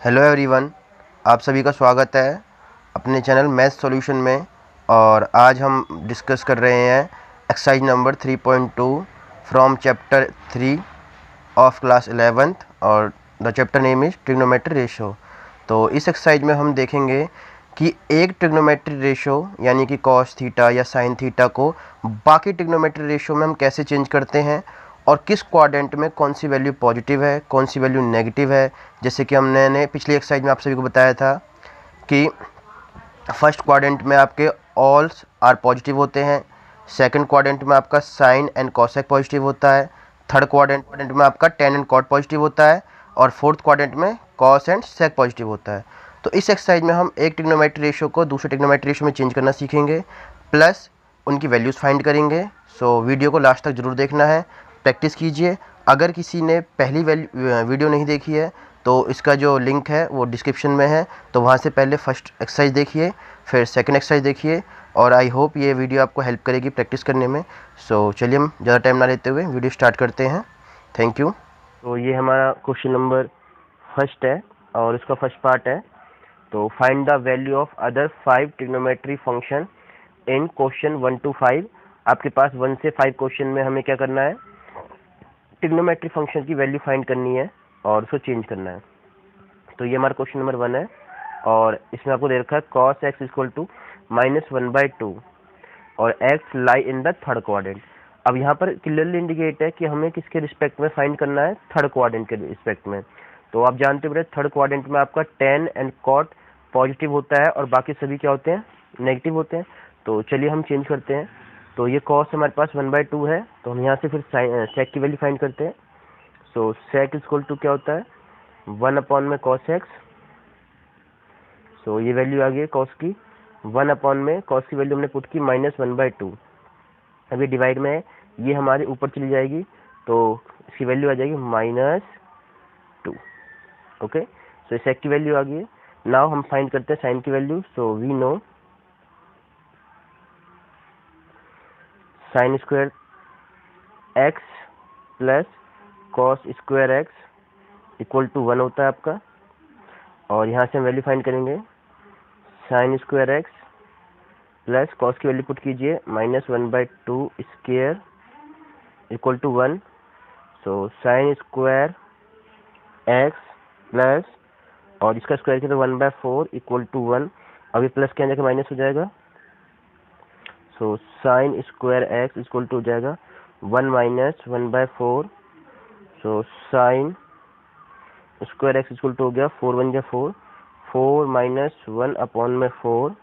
Hello everyone, आप सभी का स्वागत है अपने चैनल मैथ सॉल्यूशन में। और आज हम डिस्कस कर रहे हैं exercise number 3.2 from chapter 3 of class 11th और the chapter name is trigonometry ratio. तो इस एक्सरसाइज में हम देखेंगे कि एक ट्रिग्नोमेट्री रेशो यानी कि कॉस थीटा या साइन थीटा को बाकी ट्रिग्नोमेट्री रेशो में हम कैसे चेंज करते हैं और किस क्वाड्रेंट में कौन सी वैल्यू पॉजिटिव है, कौन सी वैल्यू नेगेटिव है। जैसे कि हमने पिछली एक्सरसाइज में आप सभी को बताया था कि फर्स्ट क्वाड्रेंट में आपके ऑल्स आर पॉजिटिव होते हैं, सेकंड क्वाड्रेंट में आपका साइन एंड कॉसेक पॉजिटिव होता है, थर्ड क्वाड्रेंट में आपका टेन एंड कॉट पॉजिटिव होता है और फोर्थ क्वाड्रेंट में कॉस एंड सेक पॉजिटिव होता है। तो इस एक्सरसाइज में हम एक ट्रिग्नोमेट्री रेशो को दूसरे ट्रिग्नोमेट्री रेशो में चेंज करना सीखेंगे, प्लस उनकी वैल्यूज़ फाइंड करेंगे। सो वीडियो को लास्ट तक ज़रूर देखना है, प्रैक्टिस कीजिए। अगर किसी ने पहली वीडियो नहीं देखी है तो इसका जो लिंक है वो डिस्क्रिप्शन में है, तो वहाँ से पहले फर्स्ट एक्सरसाइज देखिए, फिर सेकंड एक्सरसाइज देखिए और आई होप ये वीडियो आपको हेल्प करेगी प्रैक्टिस करने में। सो चलिए हम ज़्यादा टाइम ना लेते हुए वीडियो स्टार्ट करते हैं। Thank you. तो ये हमारा क्वेश्चन नंबर फर्स्ट है और इसका फर्स्ट पार्ट है। तो find the value of other 5 trigonometry function in question 1 to 5। आपके पास 1 से 5 क्वेश्चन में हमें क्या करना है, ट्रिग्नोमेट्री फंक्शन की वैल्यू फाइंड करनी है और उसको चेंज करना है। तो ये हमारा क्वेश्चन नंबर 1 है और इसमें आपको दे रखा है cos x इक्वल टू -1/2 और x lie in the third quadrant. अब यहाँ पर क्लियरली इंडिकेट है कि हमें किसके रिस्पेक्ट में फाइंड करना है, थर्ड क्वाड्रेंट के रिस्पेक्ट में। तो आप जानते हो थर्ड क्वाड्रेंट में आपका टेन एंड कॉट पॉजिटिव होता है और बाकी सभी क्या होते हैं, नेगेटिव होते हैं। तो चलिए हम चेंज करते हैं। तो ये कॉस हमारे पास 1/2 है, तो हम यहाँ से फिर सेक की वैल्यू फाइंड करते हैं। सो सेक इक्वल टू क्या होता है, 1/cos x। सो ये वैल्यू आ गई कॉस की, 1/cos की वैल्यू हमने पुट की -1/2। अभी डिवाइड में है, ये हमारे ऊपर चली जाएगी तो इसकी वैल्यू आ जाएगी -2। ओके, सो सेक की वैल्यू आ गई है। नाउ हम फाइंड करते हैं साइन की value. So we know sine square x plus cos square x equal to 1 होता है आपका। और यहाँ से हम वैल्यू फाइंड करेंगे, sine square x plus cos की वैल्यू पुट कीजिए -1/2 square equal to 1। So sine square x plus और इसका स्क्वायर किया तो 1/4 इक्वल टू 1। अभी प्लस के अंदर जाकर माइनस हो जाएगा। So sine square x equal to हो जाएगा 1 - 1/4। So sine square x equal to हो गया 4 1 जा 4, 4 - 1/4।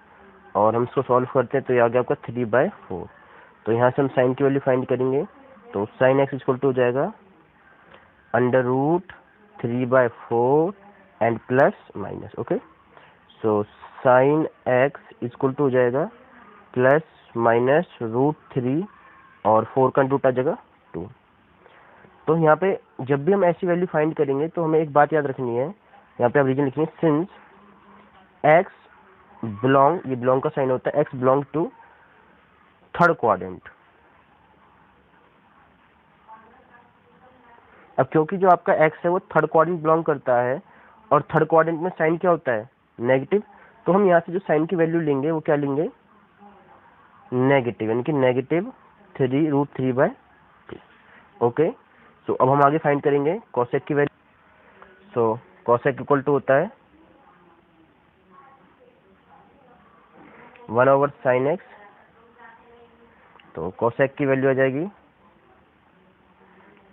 और हम इसको सॉल्व करते हैं तो ये आ गया आपका 3/4। तो यहाँ से हम साइन की वैल्यू फाइंड करेंगे। तो साइन एक्स इक्वल टू हो जाएगा √3/4 and plus minus. Okay, so sine x equal to हो जाएगा +- √3 और 4 का रूट आ जाएगा 2। तो यहाँ पे जब भी हम ऐसी वैल्यू फाइंड करेंगे तो हमें एक बात याद रखनी है, यहाँ पे आप रीजन लिखेंगे सिंस एक्स बिलोंग, ये बिलोंग का साइन होता है, x belong to third quadrant. अब क्योंकि जो आपका एक्स है वो थर्ड क्वाड्रेंट बिलोंग करता है और थर्ड क्वाड्रेंट में साइन क्या होता है, नेगेटिव। तो हम यहाँ से जो साइन की वैल्यू लेंगे वो क्या लेंगे, नेगेटिव, यानी कि -√3/। ओके, सो अब हम आगे फाइंड करेंगे कोसेक की value. So cosec equal to होता है 1/sin x। तो कोसेक की वैल्यू आ जाएगी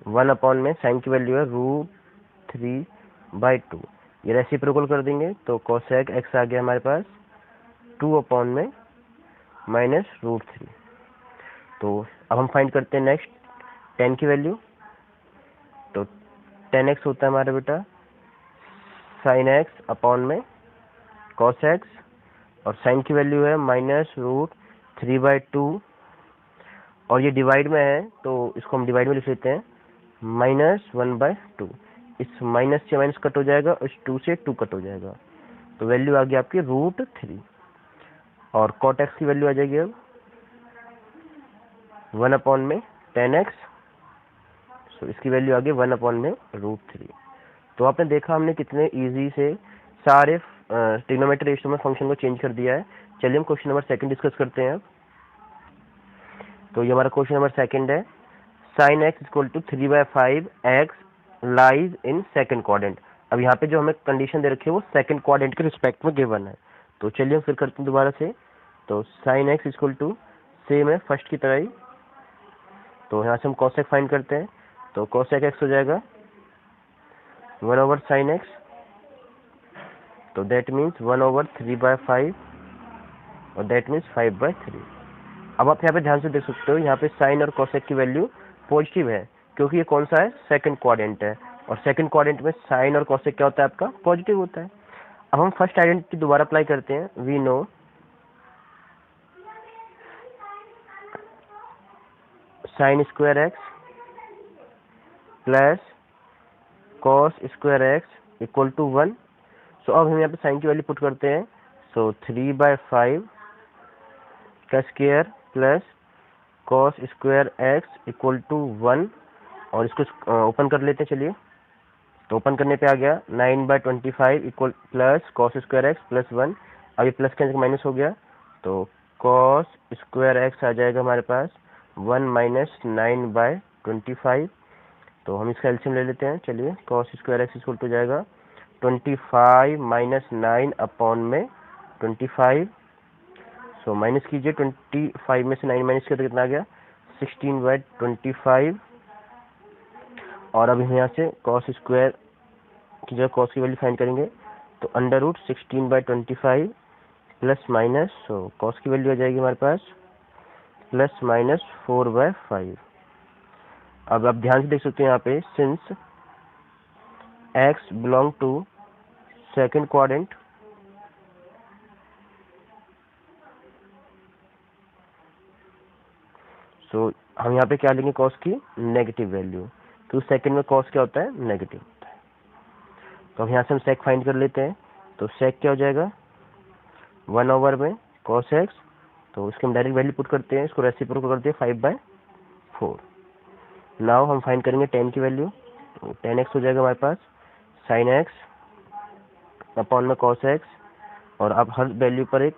1 साइन की वैल्यू है √3/2। ये रेसिप्रोकल कर देंगे तो कोसेक x आ गया हमारे पास 2 -√3। तो अब हम फाइंड करते हैं नेक्स्ट टेन की वैल्यू। तो 10x होता है हमारा बेटा साइन x cos x और साइन की वैल्यू है -√3/2 और ये डिवाइड में है तो इसको हम डिवाइड में लिख लेते हैं -1/2। इस माइनस से माइनस कट हो जाएगा और इस 2 से 2 कट हो जाएगा। तो वैल्यू आ गई आपकी √3 और cot x की वैल्यू आ जाएगी अब 1/10x। सो इसकी वैल्यू आ गई 1/√3। तो आपने देखा हमने कितने इजी से सारे ट्रिग्नोमेट्री रेशियो में फंक्शन को चेंज कर दिया है। चलिए हम क्वेश्चन नंबर सेकंड डिस्कस करते हैं अब। तो ये हमारा क्वेश्चन नंबर सेकंड है, sin x equal to 3/5 x lies in second quadrant. अब यहाँ पे जो हमें कंडीशन दे रखी है वो सेकंड क्वाड्रेंट के रिस्पेक्ट में गिवन है। तो चलिए हम फिर करते हैं दोबारा से। तो sin x equal to same है फर्स्ट की तरह ही, तो यहाँ से हम cosec फाइंड करते हैं। तो cosec x हो जाएगा 1/sin x, तो दैट मीन्स 1/3/5 और दैट मीन्स 5/3। अब आप यहाँ पे ध्यान से देख सकते हो, यहाँ पे साइन और कोसेक की वैल्यू पॉजिटिव है क्योंकि ये कौन सा है, सेकंड क्वाड्रेंट है, और सेकंड क्वाड्रेंट में साइन और कोसेक क्या होता है आपका, पॉजिटिव होता है। अब हम फर्स्ट आइडेंटिटी दोबारा अप्लाई करते हैं। We know sine square x plus cos square x equal to 1। So अब हम यहाँ पे साइन की वैल्यू पुट करते हैं। सो 3/5 का square plus cos square x equal to 1, और इसको ओपन कर लेते हैं। चलिए, तो ओपन करने पे आ गया 9/25 equal plus cos square x plus 1। अब ये प्लस के अंदर माइनस हो गया, तो कॉस स्क्वायर एक्स आ जाएगा हमारे पास 1 माइनस 9/25। तो हम इसका एलसीएम ले लेते हैं। चलिए, cos square x equal to जाएगा 25 माइनस 9 अपॉन में 25। सो माइनस कीजिए, 25 में से 9 माइनस किया तो कितना आ गया, 16/25। और अब यहाँ से कॉस स्क्वायर की जगह कॉस की वैल्यू फाइंड करेंगे, तो under root 16/25 plus minus, so cos की वैल्यू आ जाएगी हमारे पास प्लस माइनस 4/5। अब आप ध्यान से देख सकते हैं यहाँ पे, since x belong to second quadrant, so हम यहाँ पे क्या लेंगे, कॉस की नेगेटिव वैल्यू, तो सेकंड में कॉस क्या होता है, नेगेटिव होता है। तो अब यहाँ से हम सेक फाइंड कर लेते हैं। तो सेक क्या हो जाएगा, 1 में कॉस एक्स, तो इसके हम डायरेक्ट वैल्यू पुट करते हैं, इसको रेसिप्रोकल करते हैं 5/4। नाउ हम फाइंड करेंगे टेन की वैल्यू, तो 10x हो जाएगा हमारे पास साइन एक्स अपॉन में कॉस एक्स, और आप हर वैल्यू पर एक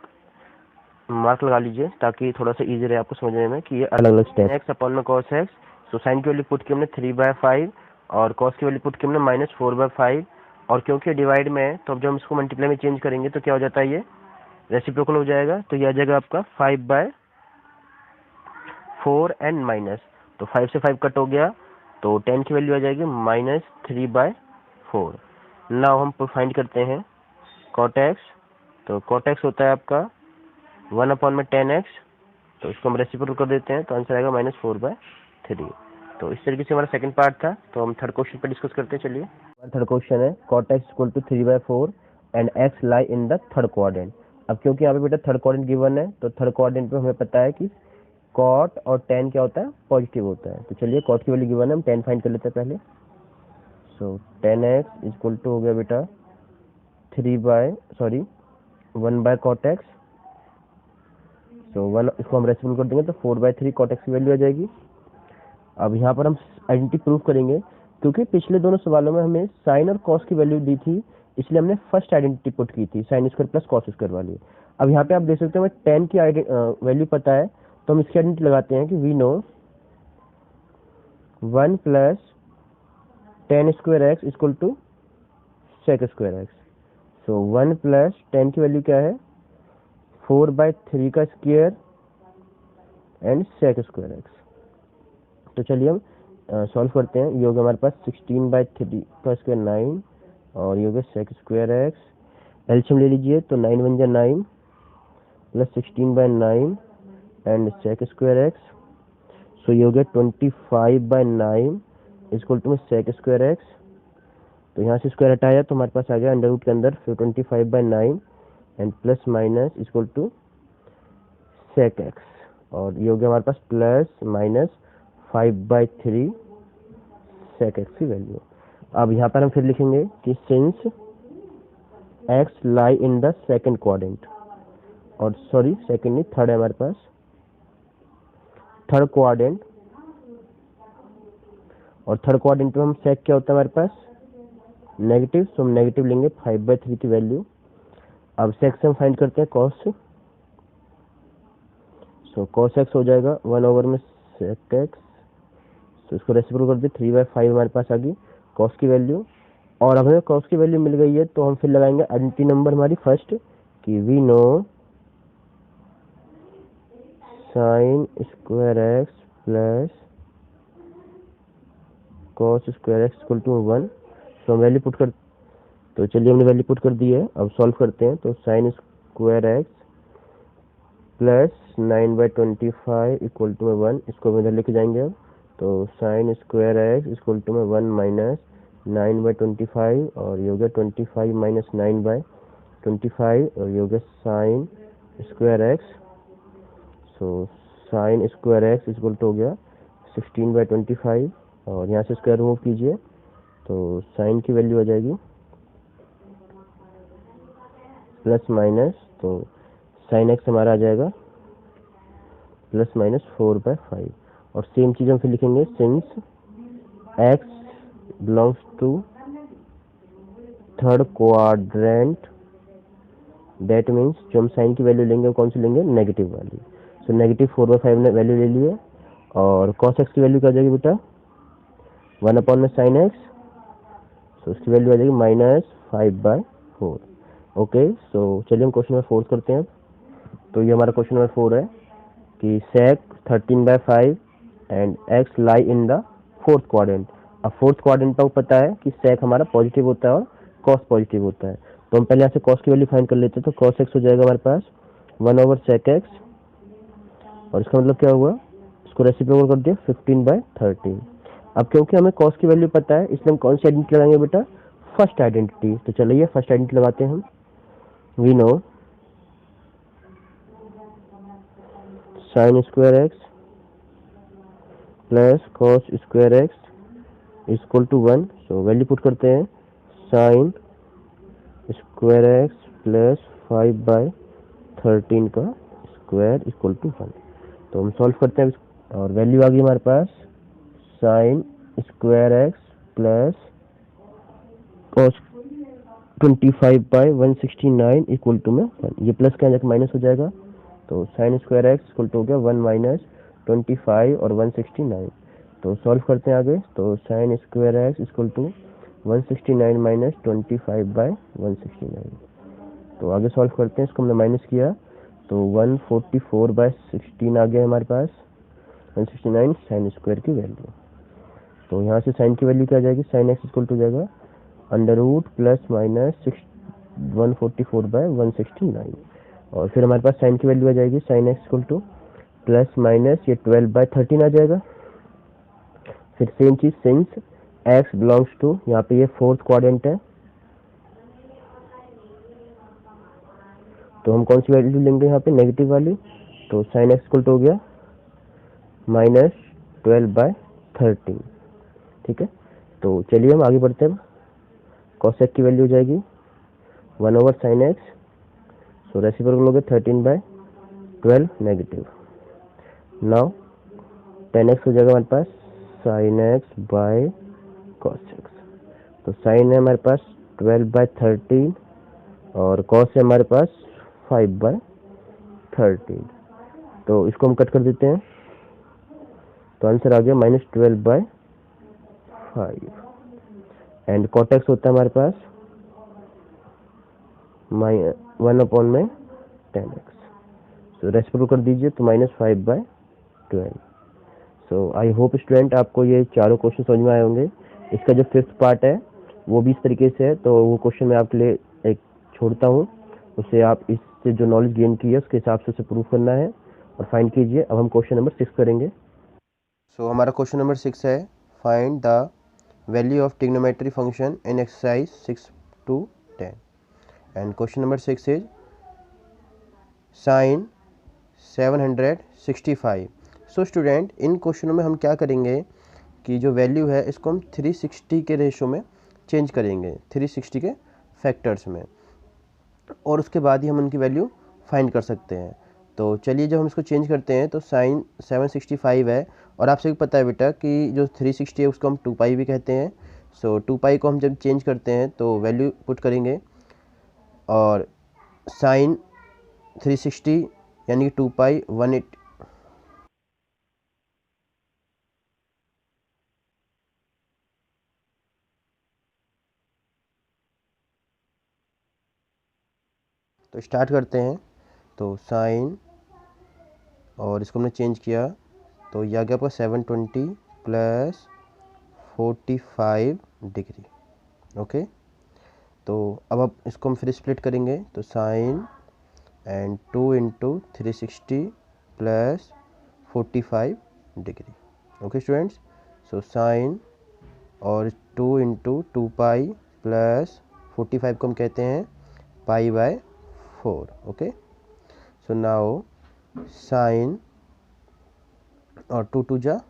मार्क लगा लीजिए ताकि थोड़ा सा इजी रहे आपको समझने में कि ये अलग अलग स्टेप। एक्स अपॉन में कॉस एक्स, तो साइन की वैल्यू पुट की हमने 3/5 और कॉस की वैल्यू पुट की हमने -4/5, और क्योंकि डिवाइड में है तो अब जब हम इसको मल्टीप्लाई में चेंज करेंगे तो क्या हो जाता है, ये रेसिप्रोकल हो जाएगा। तो ये आ जाएगा आपका 5/4 एंड माइनस, तो 5 से 5 कट हो गया, तो 10 की वैल्यू आ जाएगी -3/4। नाउ हम फाइंड करते हैं कॉट एक्स, तो कॉट एक्स होता है आपका 1 अपॉन में 10x, तो इसको हम रेसिप्रोकल कर देते हैं, तो आंसर आएगा -4/3। तो इस तरीके से हमारा सेकंड पार्ट था। तो हम थर्ड क्वेश्चन पर डिस्कस करते हैं। चलिए, हमारा थर्ड क्वेश्चन है cot x equal to 3/4 and x lie in the third quadrant. अब क्योंकि यहाँ पे बेटा थर्ड क्वाड्रेंट गिवन है, तो थर्ड क्वाड्रेंट पे हमें पता है कि cot और tan क्या होता है, पॉजिटिव होता है। तो चलिए, cot की वैल्यू गिवन है, हम tan फाइंड कर लेते हैं पहले। सो 10x इक्वल टू हो गया बेटा 1/cot x, तो 1 इसको हम रेसिप्रोकल कर देंगे तो 4/3 cot x की वैल्यू आ जाएगी। अब यहाँ पर हम आइडेंटिटी प्रूव करेंगे, क्योंकि पिछले दोनों सवालों में हमें साइन और कॉस की वैल्यू दी थी, इसलिए हमने फर्स्ट आइडेंटिटी पुट की थी, sine square plus cos square वाली। अब यहाँ पे आप देख सकते हैं हमें 10 की वैल्यू पता है, तो हम इसकी आइडेंटिटी लगाते हैं कि we know 1 plus tan square x equal to sec square x. So 1 plus 10 की वैल्यू क्या है, 4/3 का square and sec square x. तो चलिए हम सॉल्व करते हैं। ये होगा हमारे पास 16/3 का स्क्वायर 9, और ये होगा सेक स्क्वायर एक्स। एलसीएम ले लीजिए, तो 9 1 जा 9 plus 16/9 and sec square x. So ये हो गया 25/9 इक्वल टू में सेक स्क्वायर एक्स। तो यहाँ से स्क्वायर हटाया तो हमारे पास आ गया अंडर रूट के अंदर, फिर 25/9 and plus minus equal to sec x, और ये हो गया हमारे पास प्लस माइनस 5/3 सेक एक्स की वैल्यू। अब यहाँ पर हम फिर लिखेंगे कि since x lie in the second quadrant, और सॉरी सेकंड नहीं, थर्ड है हमारे पास, थर्ड क्वाड्रेंट, और थर्ड क्वाड्रेंट में हम सेक क्या होता है हमारे पास, नेगेटिव, तो हम नेगेटिव लेंगे 5/3 की वैल्यू। अब सेक्स हम फाइंड करते हैं कॉस से, सो कॉस एक्स हो जाएगा 1 में सेक एक्स, तो इसको रेसिप्रोकल कर दिए, 3/5 हमारे पास आ गई कॉस की वैल्यू। और अब हमें कॉस की वैल्यू मिल गई है तो हम फिर लगाएंगे आइडेंटिटी नंबर हमारी फर्स्ट कि we know sine square x plus cos square x equal to 1। तो हम वैल्यू पुट कर, तो चलिए हमने वैल्यू पुट कर दी है, अब सॉल्व करते हैं। तो sine square x plus 9/25 equal to में 1, इसको हम इधर लेके जाएंगे अब। तो sine square x equal to में 1 माइनस 9/25, और ये हो गया 25 माइनस 9/25, और ये हो गया sine square x. So sine square x equal to हो गया 16/25, और यहाँ से स्क्वायर रिमूव कीजिए तो साइन की वैल्यू आ जाएगी प्लस माइनस, तो साइन एक्स हमारा आ जाएगा प्लस माइनस 4/5। और सेम चीज़ हम फिर लिखेंगे, since x belongs to third quadrant, that means जो हम साइन की वैल्यू लेंगे वो कौन सी लेंगे, नेगेटिव वाली। सो नेगेटिव 4/5 ने वैल्यू ले ली है। और कॉस एक्स की वैल्यू क्या आ जाएगी बेटा, 1 में साइन एक्स, सो उसकी वैल्यू आ जाएगी -5/4। ओके, सो चलिए हम क्वेश्चन नंबर 4 करते हैं अब। तो ये हमारा क्वेश्चन नंबर 4 है कि sec 13/5 and x lie in the fourth quadrant. अब फोर्थ क्वाड्रेंट को पता है कि sec हमारा पॉजिटिव होता है और cos पॉजिटिव होता है, तो हम पहले यहाँ से cos की वैल्यू फाइंड कर लेते हैं। तो cos x हो जाएगा हमारे पास 1/sec x, और इसका मतलब क्या हुआ, इसको रेसिप्रोकल कर दिया 15/13। अब क्योंकि हमें cos की वैल्यू पता है इसलिए हम कौन सी आइडेंटिटी लगाएंगे बेटा, फर्स्ट आइडेंटिटी। तो चलिए फर्स्ट आइडेंटिटी लगाते हैं हम। We know sine square x plus cos square x equal to 1। So value put करते हैं, साइन स्क्वायर एक्स प्लस 5/13 का स्क्वायर इक्वल टू 1। तो हम सॉल्व करते हैं और वैल्यू आ गई हमारे पास sine square x plus cos 25/169 equal to में 1। ये प्लस का जाकर माइनस हो जाएगा, तो sine square x equal to हो गया 1 माइनस 25 और 169। तो सॉल्व करते हैं आगे। तो sine square x equal to 169 minus 25/169। तो आगे सॉल्व करते हैं, इसको हमने माइनस किया तो 144/16 आ गया हमारे पास 169 साइन स्क्वायर की वैल्यू। तो यहाँ से साइन की वैल्यू क्या आ जाएगी, साइन एक्स इक्वल टू जाएगा अंडर रूट प्लस माइनस 144/169। और फिर हमारे पास साइन की वैल्यू आ जाएगी sign x equal two plus minus ये 12/13 आ जाएगा। फिर सेम चीज, सिंस एक्स बिलोंग्स टू, यहाँ पे ये फोर्थ क्वाड्रेंट है, तो हम कौन सी वैल्यू लेंगे यहाँ पे, नेगेटिव वाली। तो साइन एक्स इक्वल टू हो गया -12/13। ठीक है, तो चलिए हम आगे बढ़ते हैं। कॉसेक की वैल्यू हो जाएगी 1/sin x, सो रेसिप्रोकल हो गया 13/12 नेगेटिव। नाउ tan x हो जाएगा हमारे पास sin x by cos x। तो साइन है हमारे पास 12/13 और cos है हमारे पास 5/13। तो इसको हम कट कर देते हैं, तो आंसर आ गया -12/5। एंड cot x होता है हमारे पास 1/tan x। सो रेसिप्रोकल कर दीजिए तो -5/12। सो आई होप स्टूडेंट आपको ये चारों क्वेश्चन समझ में आए होंगे। इसका जो फिफ्थ पार्ट है वो भी इस तरीके से है, तो वो क्वेश्चन मैं आपके लिए एक छोड़ता हूँ, उससे आप इससे जो नॉलेज गेन की है उसके हिसाब से उसे प्रूव करना है और फाइंड कीजिए। अब हम क्वेश्चन नंबर 6 करेंगे। सो हमारा क्वेश्चन नंबर 6 है, find the value of trigonometry function in exercise 6 to 10। And question number 6 is sine 765। So student in क्वेश्चनों में हम क्या करेंगे कि जो वैल्यू है इसको हम 360 के रेशो में चेंज करेंगे, 360 के फैक्टर्स में, और उसके बाद ही हम उनकी वैल्यू फाइंड कर सकते हैं। तो चलिए जब हम इसको चेंज करते हैं तो साइन 765 है, और आपसे भी पता है बेटा कि जो 360 है उसको हम 2π भी कहते हैं। सो 2 पाई को हम जब चेंज करते हैं तो वैल्यू पुट करेंगे और साइन 360 यानी कि 2 पाई 180 तो स्टार्ट करते हैं। तो साइन और इसको हमने चेंज किया तो यह आ गया आपका 720 प्लस 45 डिग्री। ओके, तो अब आप इसको हम फिर स्प्लिट करेंगे तो साइन एंड 2 इंटू 360 प्लस 45 degree. Okay students, so sine और 2 इंटू 2 पाई प्लस 45 को हम कहते हैं pi by 4। Okay, so now sine और 2 जा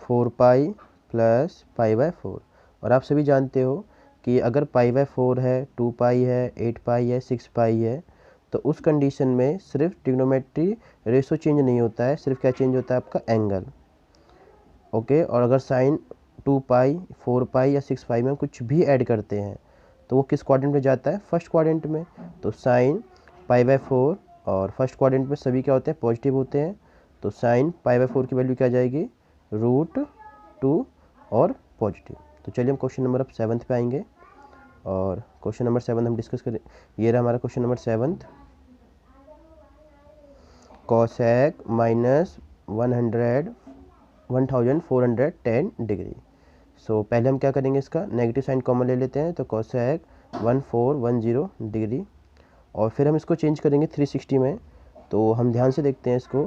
4 पाई प्लस पाई बाय 4। और आप सभी जानते हो कि अगर पाई बाय 4 है, 2 पाई है, 8 पाई है, 6 पाई है, तो उस कंडीशन में सिर्फ ट्रिग्नोमेट्री रेशो चेंज नहीं होता है, सिर्फ क्या चेंज होता है आपका एंगल। ओके, और अगर साइन 2 पाई 4 पाई या 6 पाई में हम कुछ भी ऐड करते हैं तो वो किस क्वाड्रेंट में जाता है? फर्स्ट क्वाड्रेंट में। तो साइन पाई बाय 4 और फर्स्ट क्वाड्रेंट में सभी क्या होते हैं? पॉजिटिव होते हैं। तो साइन पाई बाय 4 की वैल्यू क्या जाएगी? √2 और पॉजिटिव। तो चलिए हम क्वेश्चन नंबर अब 7th पे आएंगे और क्वेश्चन नंबर 7 हम डिस्कस करें। ये रहा हमारा question number 7th। Cosec minus 1410 degree. So पहले हम क्या करेंगे, इसका नेगेटिव साइन कॉमन ले लेते हैं। तो कॉसेक 1410 डिग्री और फिर हम इसको चेंज करेंगे 360 में। तो हम ध्यान से देखते हैं इसको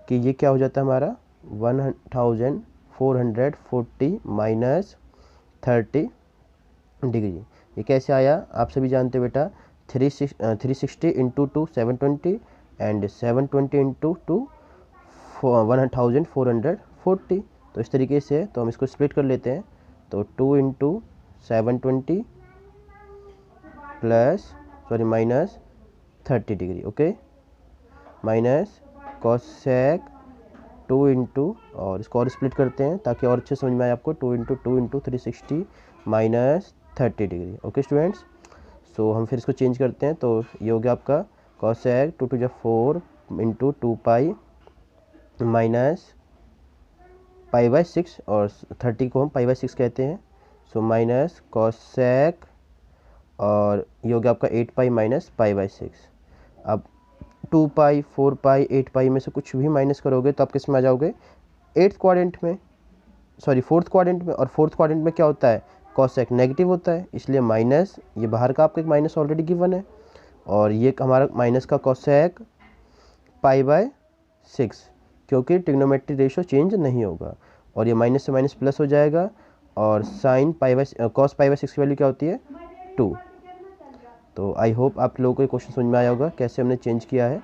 कि ये क्या हो जाता है हमारा 1440 माइनस 30 डिग्री। ये कैसे आया? आप सभी जानते हो बेटा, 360 इंटू 2 720 एंड 720 इंटू 2 1440। तो इस तरीके से तो हम इसको स्प्लिट कर लेते हैं। तो 2 into 720 minus 30 degree. Okay, minus cosec 2 into और इसको और स्प्लिट करते हैं ताकि और अच्छे समझ में आए आपको। 2 into 360 minus 30 degree. Okay students, so हम फिर इसको चेंज करते हैं। तो ये हो गया आपका कॉसेक 2 2 4 इंटू 2 पाई माइनस पाई बाय 6 और 30 को हम पाई बाय 6 कहते हैं। सो माइनस कॉसेक और ये हो गया आपका 8 पाई माइनस पाई बाय 6। अब 2 पाई 4 पाई 8 पाई में से कुछ भी माइनस करोगे तो आप किस में आ जाओगे? 8th क्वाड्रेंट में, सॉरी 4th क्वाड्रेंट में। और 4th क्वाड्रेंट में क्या होता है? कॉसेक नेगेटिव होता है, इसलिए माइनस, ये बाहर का आपका एक माइनस ऑलरेडी गिवन है और ये हमारा माइनस का कॉसेक पाई बाय 6, क्योंकि ट्रिग्नोमेट्री रेशो चेंज नहीं होगा। और ये माइनस से माइनस प्लस हो जाएगा और sine pi by cos pi by 6 की वैल्यू क्या होती है? 2। तो आई होप आप लोगों को ये क्वेश्चन समझ में आया होगा कैसे हमने चेंज किया है।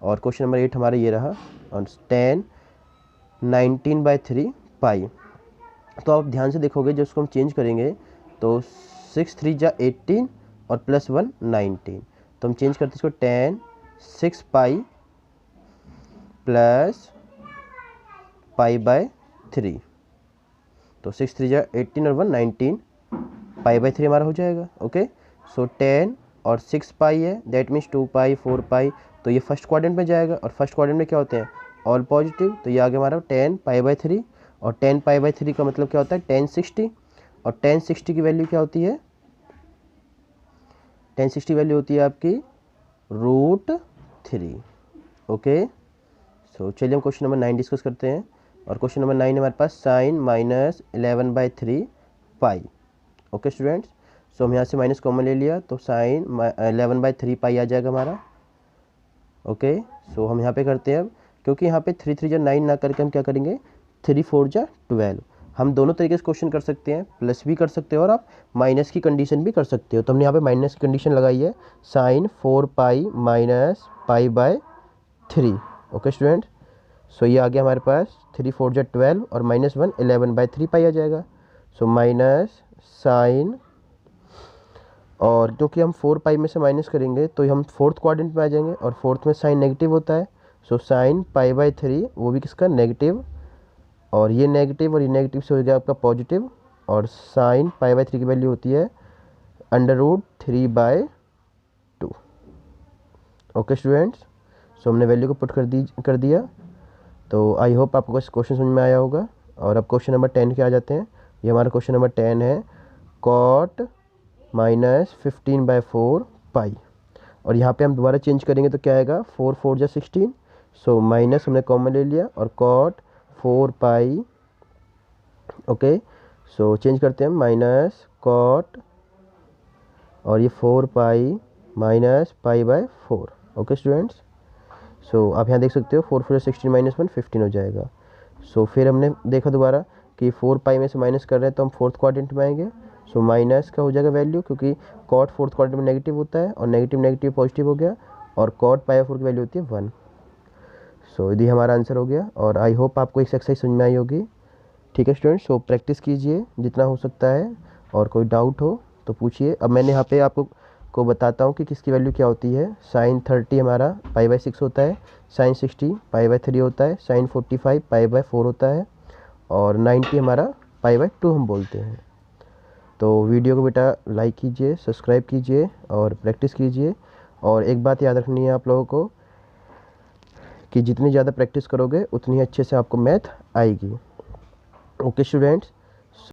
और क्वेश्चन नंबर 8 हमारा ये रहा और 10 19/3 पाई। तो आप ध्यान से देखोगे जब उसको हम चेंज करेंगे तो 6 3 जा 18 और प्लस 1 19। तो हम चेंज करते इसको 10 6 पाई प्लस पाई बाय 3। तो 6 3 जा 18 और 1 19, पाई बाय 3 हमारा हो जाएगा। ओके, सो 10 और 6 पाई है, दैट मीन्स 2 पाई 4 पाई। तो ये फर्स्ट क्वाड्रेंट में जाएगा और फर्स्ट क्वाड्रेंट में क्या होते हैं? All positive. तो ये आ गया हमारा 10 पाई बाय 3 और 10 पाई बाय 3 का मतलब क्या होता है? 1060। और 1060 की वैल्यू क्या होती है? 1060 वैल्यू होती है आपकी √3। ओके, सो चलिए हम क्वेश्चन नंबर 9 डिस्कस करते हैं। और क्वेश्चन नंबर 9 हमारे पास साइन माइनस 11/3 पाई। ओके स्टूडेंट्स, सो हम यहाँ से माइनस कॉमन ले लिया तो साइन 11/3 पाई आ जाएगा हमारा। ओके, सो हम यहाँ पे करते हैं अब, क्योंकि यहाँ पे 3 3 जा 9 ना करके हम क्या करेंगे? 3 4 जा 12। हम दोनों तरीके से क्वेश्चन कर सकते हैं, प्लस भी कर सकते हो और आप माइनस की कंडीशन भी कर सकते हो। तो हमने यहाँ पे माइनस की कंडीशन लगाई है, sine 4 pi minus pi by 3। Okay student, so ये आ गया हमारे पास 3 4 जा 12 और माइनस 1 11/3 पाई आ जाएगा। सो माइनस साइन, और क्योंकि हम 4 पाई में से माइनस करेंगे तो हम 4th क्वाड्रेंट में आ जाएंगे और 4th में साइन नेगेटिव होता है। सो साइन पाई बाय 3 वो भी किसका? नेगेटिव। और ये नेगेटिव और ये नेगेटिव से हो गया आपका पॉजिटिव और साइन पाई/3 की वैल्यू होती है √3/2। ओके स्टूडेंट्स, सो हमने वैल्यू को पुट कर दिया। तो आई होप आपको क्वेश्चन समझ में आया होगा। और अब क्वेश्चन नंबर 10 के आ जाते हैं। ये हमारा क्वेश्चन नंबर 10 है, cot -15/4 पाई। और यहाँ पे हम दोबारा चेंज करेंगे तो क्या आएगा, 4 4 जा 16, सो माइनस हमने कॉमन ले लिया और cot 4 पाई। ओके, सो चेंज करते हैं, माइनस cot और ये 4 पाई माइनस पाई/4। ओके स्टूडेंट्स, सो आप यहाँ देख सकते हो 4 4 16 -1 15 हो जाएगा। सो फिर हमने देखा दोबारा कि 4 पाई में से माइनस कर रहे हैं तो हम फोर्थ क्वाड्रेंट में आएंगे। सो माइनस का हो जाएगा वैल्यू, क्योंकि कॉट फोर्थ क्वाड्रेंट में नेगेटिव होता है और नेगेटिव नेगेटिव पॉजिटिव हो गया, और कॉट पाई/4 की वैल्यू होती है 1। सो यदि हमारा आंसर हो गया। और आई होप आपको इस एक्सरसाइज समझ में आई होगी। ठीक है स्टूडेंट्स, सो प्रैक्टिस कीजिए जितना हो सकता है, और कोई डाउट हो तो पूछिए। अब मैंने यहाँ पे आपको बताता हूँ कि किसकी वैल्यू क्या होती है। साइन 30 हमारा पाई/6 होता है, साइन 60 पाई/3 होता है, साइन 45 पाई/4 होता है, और 90 हमारा पाई/2 हम बोलते हैं। तो वीडियो को बेटा लाइक कीजिए, सब्सक्राइब कीजिए और प्रैक्टिस कीजिए। और एक बात याद रखनी है आप लोगों को कि जितनी ज़्यादा प्रैक्टिस करोगे उतनी अच्छे से आपको मैथ आएगी। Okay students,